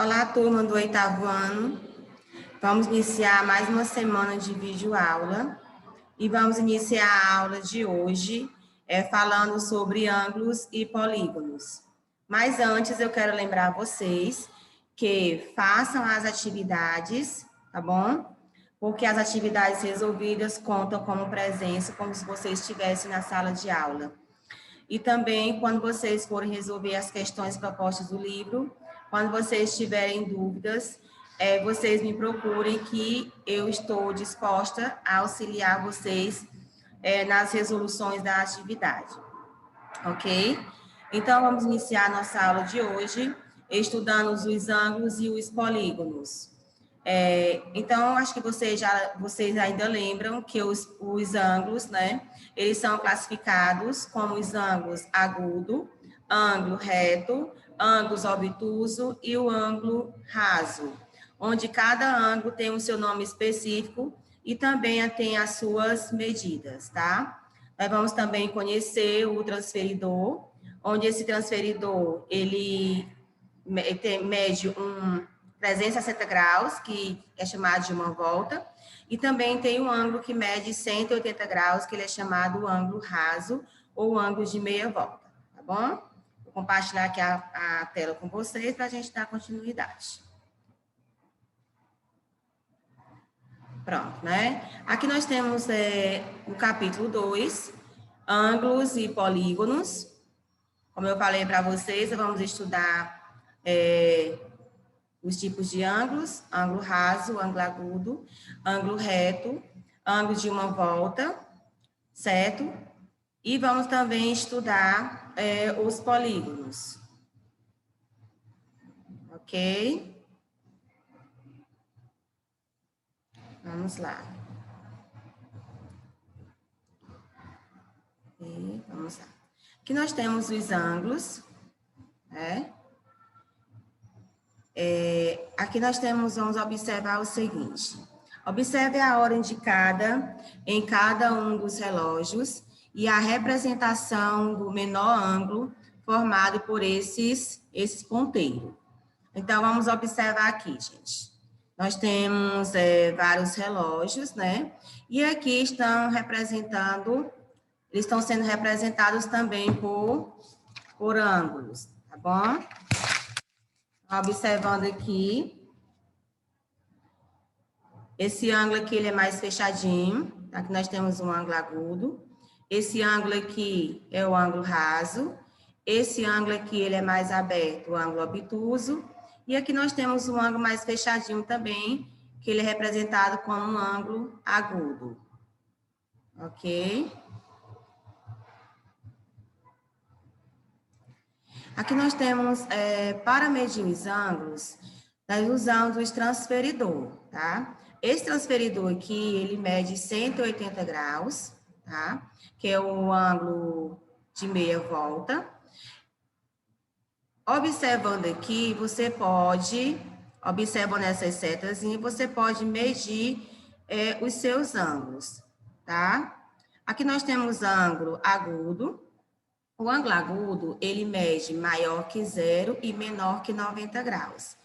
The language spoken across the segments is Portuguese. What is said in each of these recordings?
Olá, turma do 8º ano. Vamos iniciar mais uma semana de videoaula e vamos iniciar a aula de hoje falando sobre ângulos e polígonos. Mas antes eu quero lembrar vocês que façam as atividades, tá bom? Porque as atividades resolvidas contam como presença, como se vocês estivessem na sala de aula. E também, quando vocês forem resolver as questões propostas do livro, quando vocês tiverem dúvidas, vocês me procurem que eu estou disposta a auxiliar vocês nas resoluções da atividade, ok? Então, vamos iniciar a nossa aula de hoje, estudando os ângulos e os polígonos. Então, acho que vocês ainda lembram que os ângulos, né, eles são classificados como os ângulos agudo, ângulo reto, ângulo obtuso e o ângulo raso, onde cada ângulo tem o seu nome específico e também tem as suas medidas, tá? Nós vamos também conhecer o transferidor, onde esse transferidor, ele mede 360 graus, que é chamado de uma volta, e também tem um ângulo que mede 180 graus, que ele é chamado ângulo raso, ou ângulo de meia volta, tá bom? Vou compartilhar aqui a tela com vocês para a gente dar continuidade. Pronto, né? Aqui nós temos o capítulo 2, ângulos e polígonos. Como eu falei para vocês, vamos estudar os tipos de ângulos: ângulo raso, ângulo agudo, ângulo reto, ângulo de uma volta, certo? E vamos também estudar os polígonos. Ok? Vamos lá. E vamos lá. Aqui nós temos os ângulos, né? Aqui nós vamos observar o seguinte. Observe a hora indicada em cada um dos relógios e a representação do menor ângulo formado por esses ponteiros. Então, vamos observar aqui, gente. Nós temos vários relógios, né? E aqui eles estão sendo representados também por ângulos, tá bom? Observando aqui, esse ângulo aqui ele é mais fechadinho, aqui nós temos um ângulo agudo, esse ângulo aqui é o ângulo raso, esse ângulo aqui ele é mais aberto, o ângulo obtuso, e aqui nós temos um ângulo mais fechadinho também, que ele é representado como um ângulo agudo, ok? Aqui nós temos, para medir os ângulos, nós usamos o transferidor, tá? Esse transferidor aqui, ele mede 180 graus, tá? Que é o ângulo de meia volta. Observando aqui, observando essas setas, você pode medir os seus ângulos, tá? Aqui nós temos ângulo agudo. O ângulo agudo, ele mede maior que 0 e menor que 90 graus.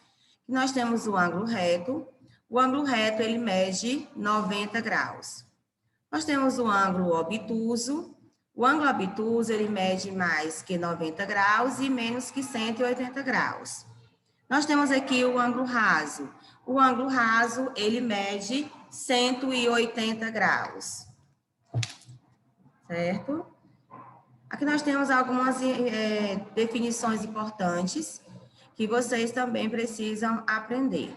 Nós temos o ângulo reto. O ângulo reto, ele mede 90 graus. Nós temos o ângulo obtuso. O ângulo obtuso, ele mede mais que 90 graus e menos que 180 graus. Nós temos aqui o ângulo raso. O ângulo raso, ele mede 180 graus. Certo? Aqui nós temos algumas definições importantes que vocês também precisam aprender.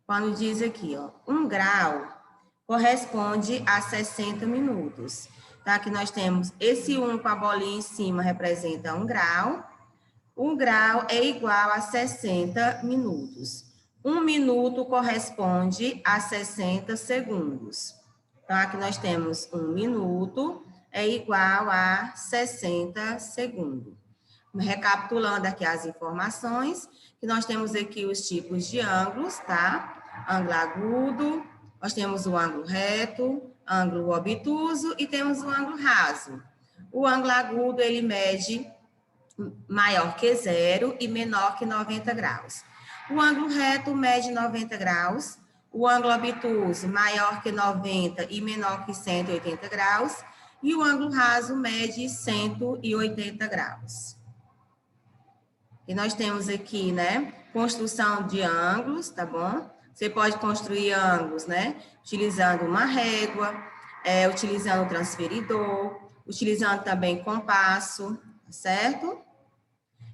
Quando diz aqui, ó, 1 grau corresponde a 60 minutos. Então, aqui nós temos esse 1 com a bolinha em cima representa 1 grau. 1 grau é igual a 60 minutos. 1 minuto corresponde a 60 segundos. Então, aqui nós temos 1 minuto é igual a 60 segundos. Recapitulando aqui as informações, que nós temos aqui os tipos de ângulos, tá? Ângulo agudo, nós temos o ângulo reto, ângulo obtuso e temos o ângulo raso. O ângulo agudo, ele mede maior que 0 e menor que 90 graus. O ângulo reto mede 90 graus, o ângulo obtuso maior que 90 e menor que 180 graus, e o ângulo raso mede 180 graus. E nós temos aqui, né, construção de ângulos, tá bom? Você pode construir ângulos, né, utilizando uma régua, utilizando o transferidor, utilizando também compasso, certo?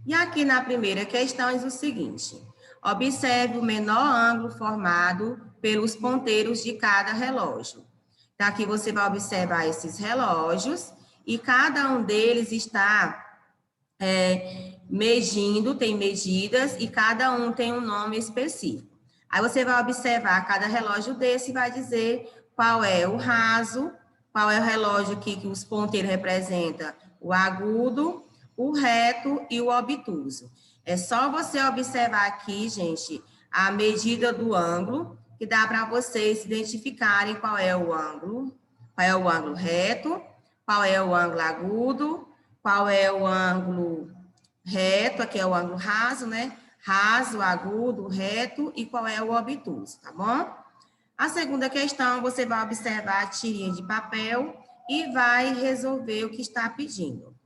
E aqui na primeira questão diz o seguinte: observe o menor ângulo formado pelos ponteiros de cada relógio. Então, aqui você vai observar esses relógios e cada um deles está medindo, tem medidas e cada um tem um nome específico. Aí você vai observar cada relógio desse e vai dizer qual é o raso, qual é o relógio aqui que os ponteiros representam, o agudo, o reto e o obtuso. É só você observar aqui, gente, a medida do ângulo, que dá para vocês identificarem qual é o ângulo reto, qual é o ângulo agudo, qual é o ângulo reto, aqui é o ângulo raso, né? Raso, agudo, reto e qual é o obtuso, tá bom? A segunda questão, você vai observar a tirinha de papel e vai resolver o que está pedindo.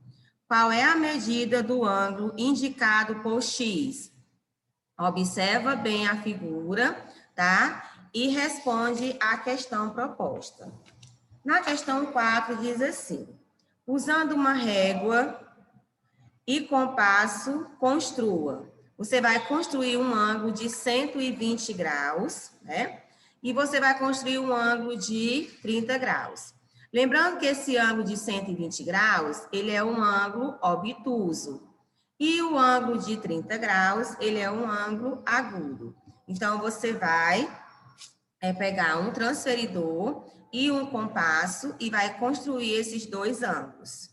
Qual é a medida do ângulo indicado por X? Observa bem a figura, tá? E responde a questão proposta. Na questão 4, diz assim: usando uma régua e compasso, construa. Você vai construir um ângulo de 120 graus, né? E você vai construir um ângulo de 30 graus. Lembrando que esse ângulo de 120 graus, ele é um ângulo obtuso. E o ângulo de 30 graus, ele é um ângulo agudo. Então, você vai pegar um transferidor e um compasso e vai construir esses dois ângulos.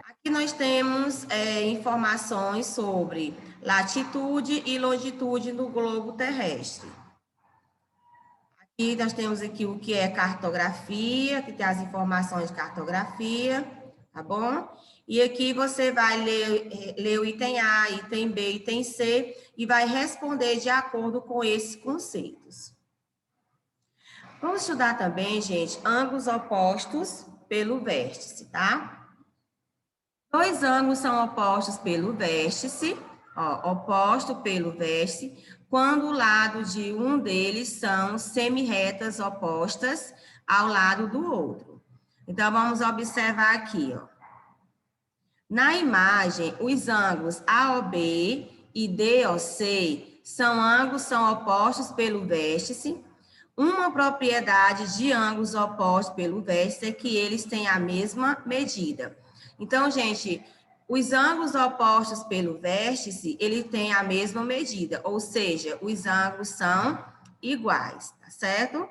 Aqui nós temos informações sobre latitude e longitude no globo terrestre. Aqui nós temos aqui o que é cartografia, que tem as informações de cartografia, tá bom? E aqui você vai ler o item A, item B, item C, e vai responder de acordo com esses conceitos. Vamos estudar também, gente, ângulos opostos pelo vértice, tá? Dois ângulos são opostos pelo vértice, oposto pelo vértice, quando o lado de um deles são semi-retas opostas ao lado do outro. Então, vamos observar aqui, ó. Na imagem, os ângulos AOB e DOC são opostos pelo vértice. Uma propriedade de ângulos opostos pelo vértice é que eles têm a mesma medida. Então, gente, os ângulos opostos pelo vértice, ele tem a mesma medida, ou seja, os ângulos são iguais, tá certo?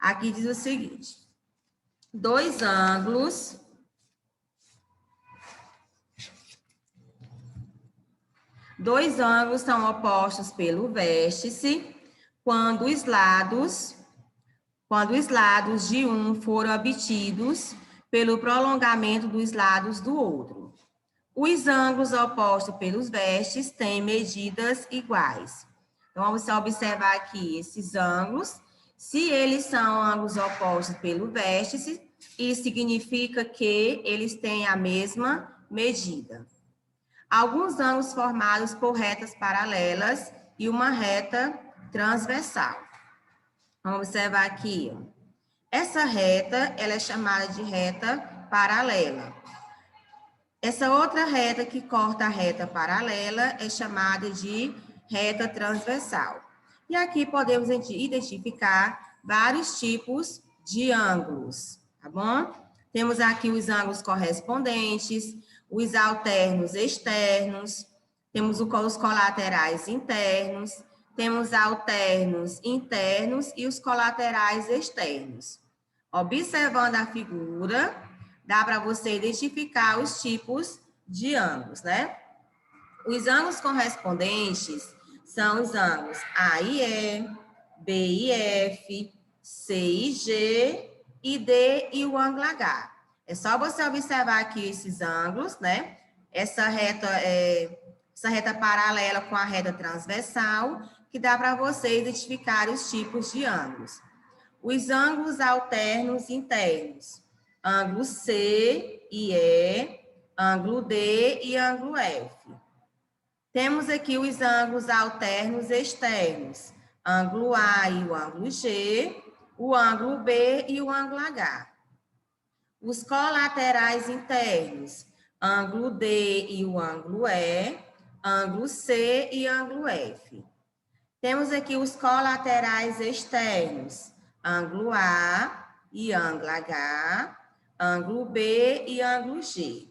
Aqui diz o seguinte: dois ângulos são opostos pelo vértice quando os lados de um foram obtidos pelo prolongamento dos lados do outro. Os ângulos opostos pelos vértices têm medidas iguais. Então, vamos observar aqui esses ângulos. Se eles são ângulos opostos pelo vértice, isso significa que eles têm a mesma medida. Alguns ângulos formados por retas paralelas e uma reta transversal. Vamos observar aqui, ó. Essa reta, ela é chamada de reta paralela. Essa outra reta que corta a reta paralela é chamada de reta transversal. E aqui podemos identificar vários tipos de ângulos, tá bom? Temos aqui os ângulos correspondentes, os alternos externos, temos os colaterais internos, temos alternos internos e os colaterais externos. Observando a figura, dá para você identificar os tipos de ângulos, né? Os ângulos correspondentes são os ângulos A e E, B e F, C e G, e D e o ângulo H. É só você observar aqui esses ângulos, né? Essa reta essa reta paralela com a reta transversal, que dá para você identificar os tipos de ângulos. Os ângulos alternos internos, ângulo C e E, ângulo D e ângulo F. Temos aqui os ângulos alternos externos, ângulo A e o ângulo G, o ângulo B e o ângulo H. Os colaterais internos, ângulo D e o ângulo E, ângulo C e ângulo F. Temos aqui os colaterais externos, ângulo A e ângulo H, ângulo B e ângulo G.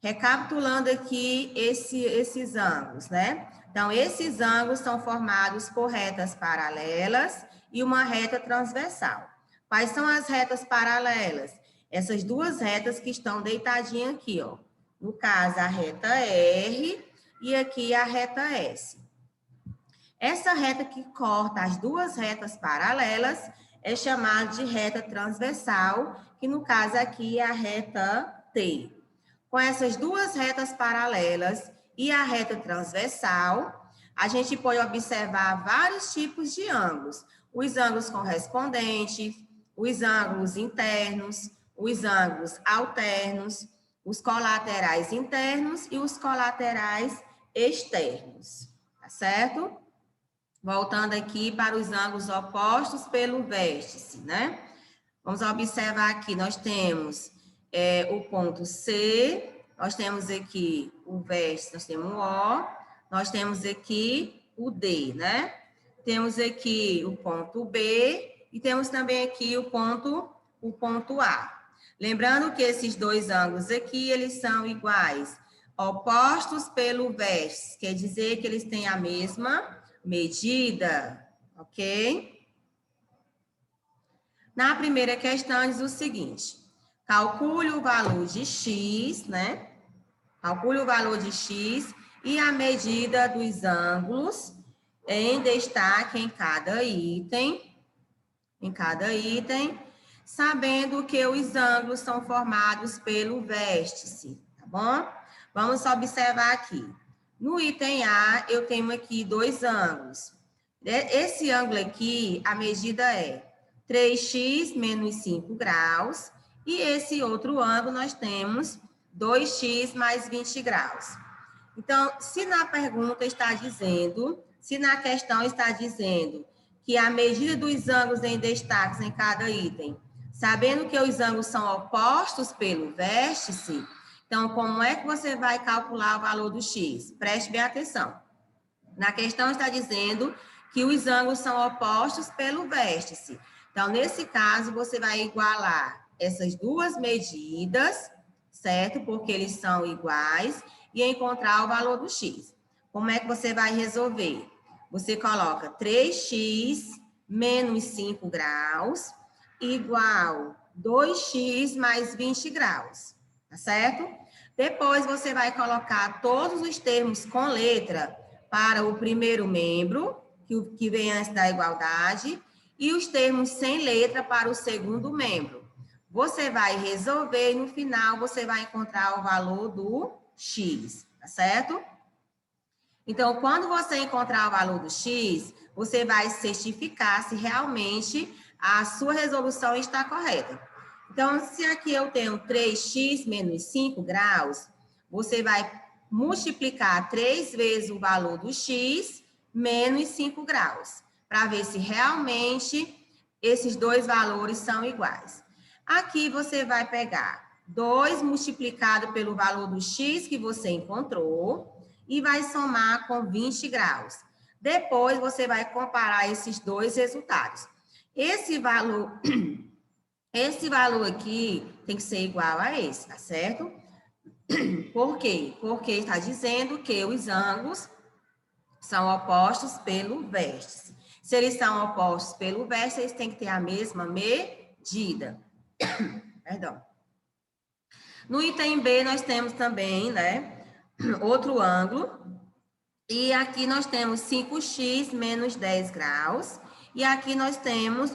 Recapitulando aqui esses ângulos, né? Então, esses ângulos são formados por retas paralelas e uma reta transversal. Quais são as retas paralelas? Essas duas retas que estão deitadinhas aqui, ó. No caso, a reta R e aqui a reta S. Essa reta que corta as duas retas paralelas é chamada de reta transversal, que no caso aqui é a reta T. Com essas duas retas paralelas e a reta transversal, a gente pode observar vários tipos de ângulos. Os ângulos correspondentes, os ângulos internos, os ângulos alternos, os colaterais internos e os colaterais externos, tá certo? Voltando aqui para os ângulos opostos pelo vértice, né? Vamos observar aqui, nós temos o ponto C, nós temos aqui o vértice, nós temos o O, nós temos aqui o D, né? Temos aqui o ponto B e temos também aqui o ponto A. Lembrando que esses dois ângulos aqui, eles são iguais, opostos pelo vértice, quer dizer que eles têm a mesma medida, ok? Na primeira questão, diz o seguinte: calcule o valor de x, né? Calcule o valor de x e a medida dos ângulos em destaque em cada item, sabendo que os ângulos são formados pelo vértice, tá bom? Vamos observar aqui. No item A, eu tenho aqui dois ângulos. Esse ângulo aqui, a medida é 3x menos 5 graus. E esse outro ângulo, nós temos 2x mais 20 graus. Então, se na pergunta está dizendo, se na questão está dizendo que a medida dos ângulos em destaques em cada item, sabendo que os ângulos são opostos pelo vértice, então, como é que você vai calcular o valor do x? Preste bem atenção. Na questão está dizendo que os ângulos são opostos pelo vértice. Então, nesse caso, você vai igualar essas duas medidas, certo? Porque eles são iguais, e encontrar o valor do x. Como é que você vai resolver? Você coloca 3x menos 5 graus igual 2x mais 20 graus, tá certo? Depois, você vai colocar todos os termos com letra para o primeiro membro, que vem antes da igualdade, e os termos sem letra para o segundo membro. Você vai resolver e, no final, você vai encontrar o valor do x, tá certo? Então, quando você encontrar o valor do x, você vai certificar se realmente a sua resolução está correta. Então, se aqui eu tenho 3x menos 5 graus, você vai multiplicar 3 vezes o valor do x menos 5 graus, para ver se realmente esses dois valores são iguais. Aqui você vai pegar 2 multiplicado pelo valor do x que você encontrou e vai somar com 20 graus. Depois, você vai comparar esses dois resultados. Esse valor aqui tem que ser igual a esse, tá certo? Por quê? Porque está dizendo que os ângulos são opostos pelo vértice. Se eles são opostos pelo vértice, eles têm que ter a mesma medida. Perdão. No item B, nós temos também, né, outro ângulo. E aqui nós temos 5x menos 10 graus. E aqui nós temos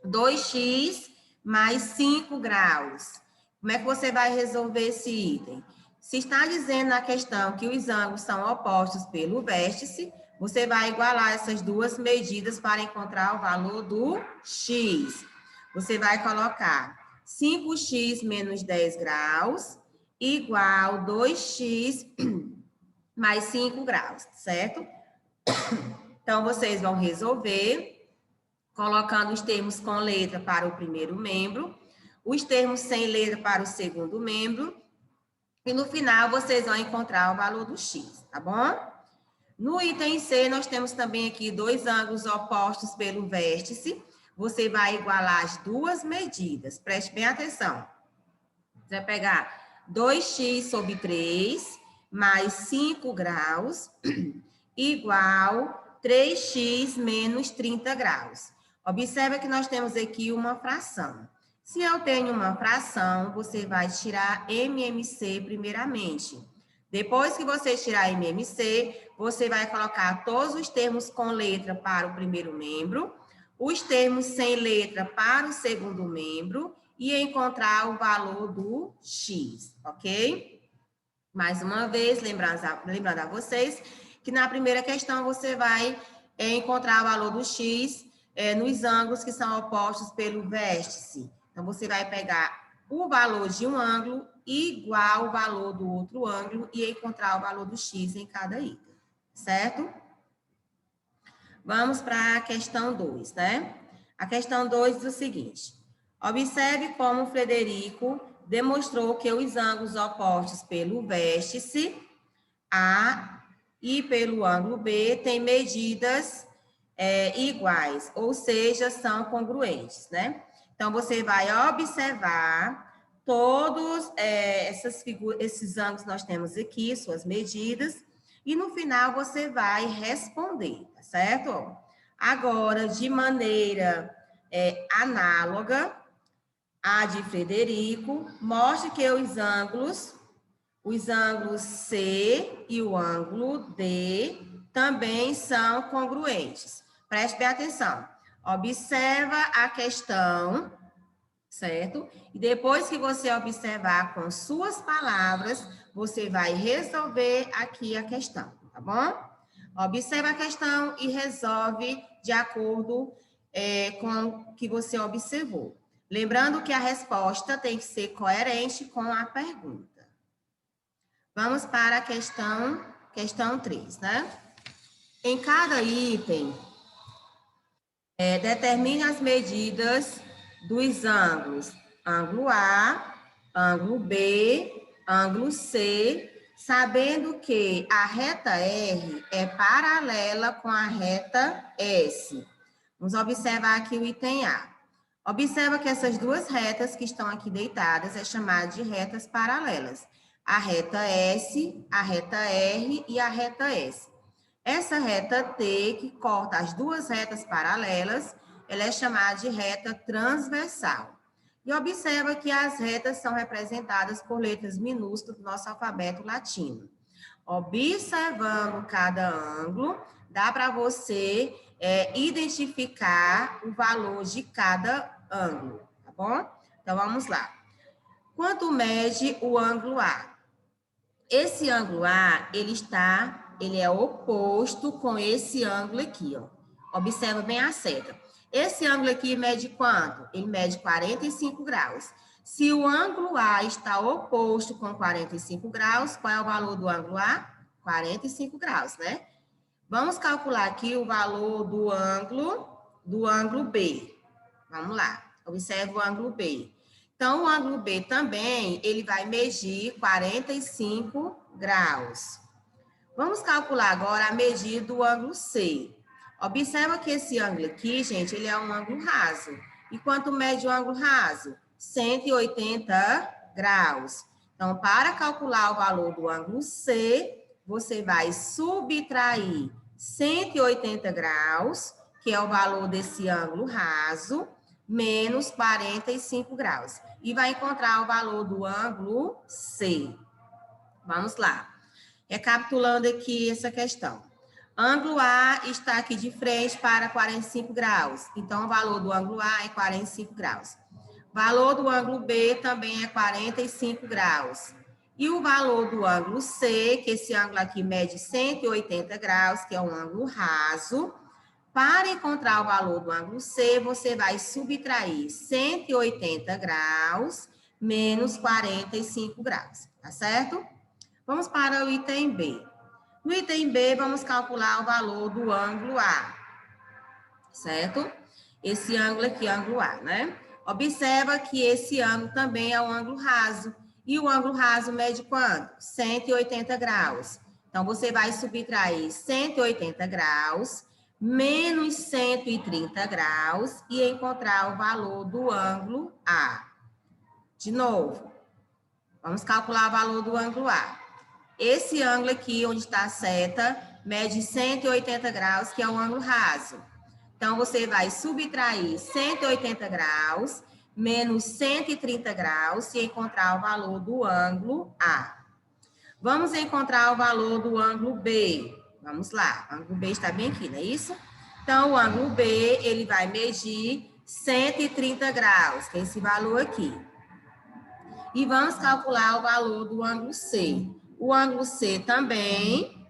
2x mais 5 graus. Como é que você vai resolver esse item? Se está dizendo na questão que os ângulos são opostos pelo vértice, você vai igualar essas duas medidas para encontrar o valor do x. Você vai colocar 5x menos 10 graus igual 2x mais 5 graus, certo? Então, vocês vão resolver colocando os termos com letra para o primeiro membro, os termos sem letra para o segundo membro, e no final vocês vão encontrar o valor do x, tá bom? No item C, nós temos também aqui dois ângulos opostos pelo vértice. Você vai igualar as duas medidas. Preste bem atenção. Você vai pegar 2x sobre 3 mais 5 graus igual 3x menos 30 graus. Observa que nós temos aqui uma fração. Se eu tenho uma fração, você vai tirar MMC primeiramente. Depois que você tirar MMC, você vai colocar todos os termos com letra para o primeiro membro, os termos sem letra para o segundo membro e encontrar o valor do x, ok? Mais uma vez, lembrando a vocês que na primeira questão você vai encontrar o valor do x nos ângulos que são opostos pelo vértice. Então, você vai pegar o valor de um ângulo igual ao valor do outro ângulo e encontrar o valor do x em cada item, certo? Vamos para a questão 2, né? A questão 2 diz o seguinte: observe como o Frederico demonstrou que os ângulos opostos pelo vértice A e pelo ângulo B têm medidas iguais, ou seja, são congruentes, né? Então, você vai observar todos esses ângulos que nós temos aqui, suas medidas, e no final você vai responder, tá certo? Agora, de maneira análoga à de Frederico, mostre que os ângulos C e o ângulo D também são congruentes. Preste bem atenção. Observa a questão, certo? E depois que você observar com suas palavras, você vai resolver aqui a questão, tá bom? Observa a questão e resolve de acordo com o que você observou. Lembrando que a resposta tem que ser coerente com a pergunta. Vamos para a questão 3, né? Em cada item, determine as medidas dos ângulos, ângulo A, ângulo B, ângulo C, sabendo que a reta R é paralela com a reta S. Vamos observar aqui o item A. Observa que essas duas retas que estão aqui deitadas é chamada de retas paralelas. A reta S, a reta R e a reta S. Essa reta T, que corta as duas retas paralelas, ela é chamada de reta transversal. E observa que as retas são representadas por letras minúsculas do nosso alfabeto latino. Observando cada ângulo, dá para você identificar o valor de cada ângulo, tá bom? Então, vamos lá. Quanto mede o ângulo A? Esse ângulo A, ele é oposto com esse ângulo aqui, ó. Observa bem a seta. Esse ângulo aqui mede quanto? Ele mede 45 graus. Se o ângulo A está oposto com 45 graus, qual é o valor do ângulo A? 45 graus, né? Vamos calcular aqui o valor do ângulo B. Vamos lá. Observe o ângulo B. Então, o ângulo B também, ele vai medir 45 graus. Vamos calcular agora a medida do ângulo C. Observa que esse ângulo aqui, gente, ele é um ângulo raso. E quanto mede o ângulo raso? 180 graus. Então, para calcular o valor do ângulo C, você vai subtrair 180 graus, que é o valor desse ângulo raso, menos 45 graus. E vai encontrar o valor do ângulo C. Vamos lá. Recapitulando aqui essa questão. Ângulo A está aqui de frente para 45 graus. Então, o valor do ângulo A é 45 graus. Valor do ângulo B também é 45 graus. E o valor do ângulo C, que esse ângulo aqui mede 180 graus, que é um ângulo raso. Para encontrar o valor do ângulo C, você vai subtrair 180 graus menos 45 graus, tá certo? Vamos para o item B. No item B, vamos calcular o valor do ângulo A, certo? Esse ângulo aqui, ângulo A, né? Observa que esse ângulo também é um ângulo raso. E o ângulo raso mede quanto? 180 graus. Então, você vai subtrair 180 graus menos 130 graus e encontrar o valor do ângulo A. De novo, vamos calcular o valor do ângulo A. Esse ângulo aqui, onde está a seta, mede 180 graus, que é um ângulo raso. Então, você vai subtrair 180 graus menos 130 graus e encontrar o valor do ângulo A. Vamos encontrar o valor do ângulo B. Vamos lá, o ângulo B está bem aqui, não é isso? Então, o ângulo B, ele vai medir 130 graus, que é esse valor aqui. E vamos calcular o valor do ângulo C. O ângulo C também,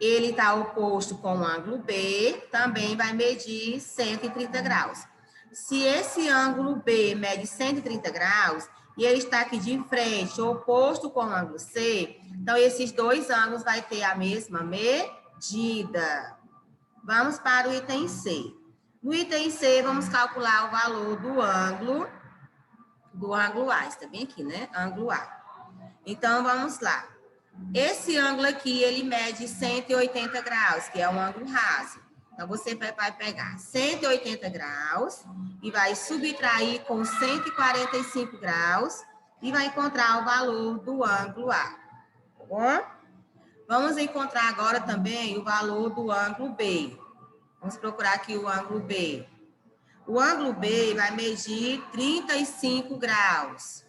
ele está oposto com o ângulo B, também vai medir 130 graus. Se esse ângulo B mede 130 graus e ele está aqui de frente, oposto com o ângulo C, então esses dois ângulos vão ter a mesma medida. Vamos para o item C. No item C, vamos calcular o valor do ângulo A. Está bem aqui, né? Ângulo A. Então, vamos lá. Esse ângulo aqui, ele mede 180 graus, que é um ângulo raso. Então, você vai pegar 180 graus e vai subtrair com 145 graus e vai encontrar o valor do ângulo A. Tá bom? Vamos encontrar agora também o valor do ângulo B. Vamos procurar aqui o ângulo B. O ângulo B vai medir 35 graus.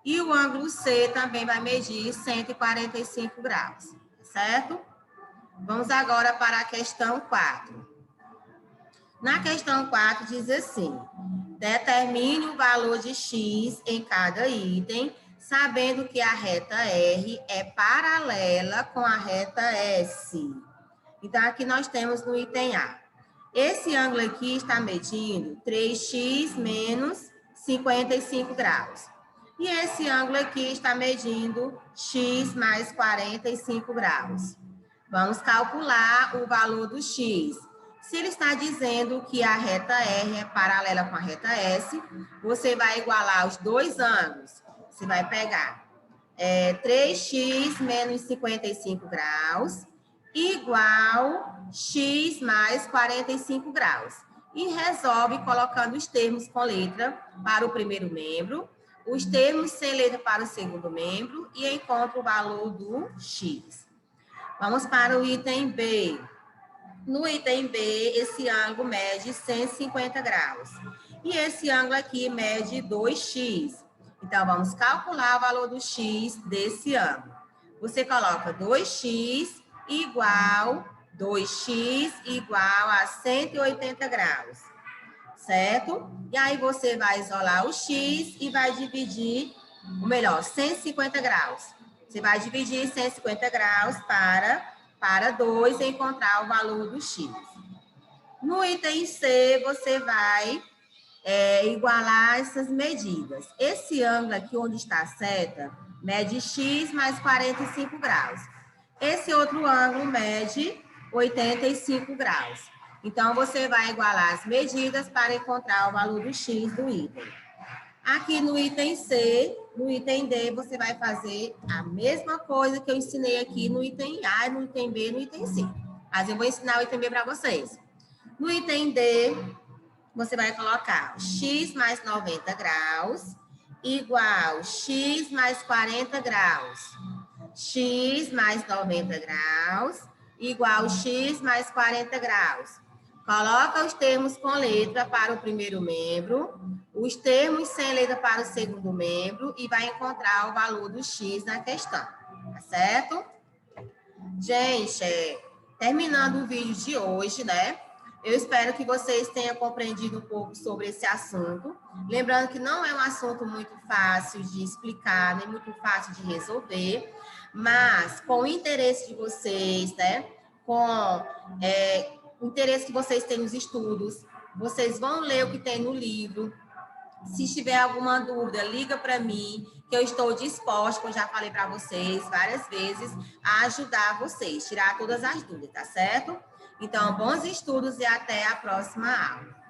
E o ângulo C também vai medir 145 graus, certo? Vamos agora para a questão 4. Na questão 4 diz assim: determine o valor de X em cada item, sabendo que a reta R é paralela com a reta S. Então, aqui nós temos no item A. Esse ângulo aqui está medindo 3x menos 55 graus. E esse ângulo aqui está medindo x mais 45 graus. Vamos calcular o valor do x. Se ele está dizendo que a reta R é paralela com a reta S, você vai igualar os dois ângulos. Você vai pegar 3x menos 55 graus igual x mais 45 graus. E resolve colocando os termos com letra para o primeiro membro, os termos sem letra para o segundo membro e encontra o valor do x. Vamos para o item B. No item B, esse ângulo mede 150 graus. E esse ângulo aqui mede 2x. Então, vamos calcular o valor do x desse ângulo. Você coloca 2x igual a 180 graus. Certo? E aí você vai isolar o x e vai dividir, ou melhor, 150 graus. Você vai dividir 150 graus para 2 e encontrar o valor do x. No item C, você vai igualar essas medidas. Esse ângulo aqui, onde está a seta, mede x mais 45 graus. Esse outro ângulo mede 85 graus. Então, você vai igualar as medidas para encontrar o valor do x do item. Aqui no item C, no item D, você vai fazer a mesma coisa que eu ensinei aqui no item A, no item B, no item C. Mas eu vou ensinar o item B para vocês. No item D, você vai colocar x mais 90 graus igual x mais 40 graus. X mais 90 graus igual x mais 40 graus. Coloca os termos com letra para o primeiro membro, os termos sem letra para o segundo membro e vai encontrar o valor do x na questão, tá certo? Gente, terminando o vídeo de hoje, né? Eu espero que vocês tenham compreendido um pouco sobre esse assunto. Lembrando que não é um assunto muito fácil de explicar, nem muito fácil de resolver, mas com o interesse de vocês, né? Com o interesse que vocês têm nos estudos, vocês vão ler o que tem no livro. Se tiver alguma dúvida, liga para mim, que eu estou disposta, como já falei para vocês várias vezes, a ajudar vocês, tirar todas as dúvidas, tá certo? Então, bons estudos e até a próxima aula.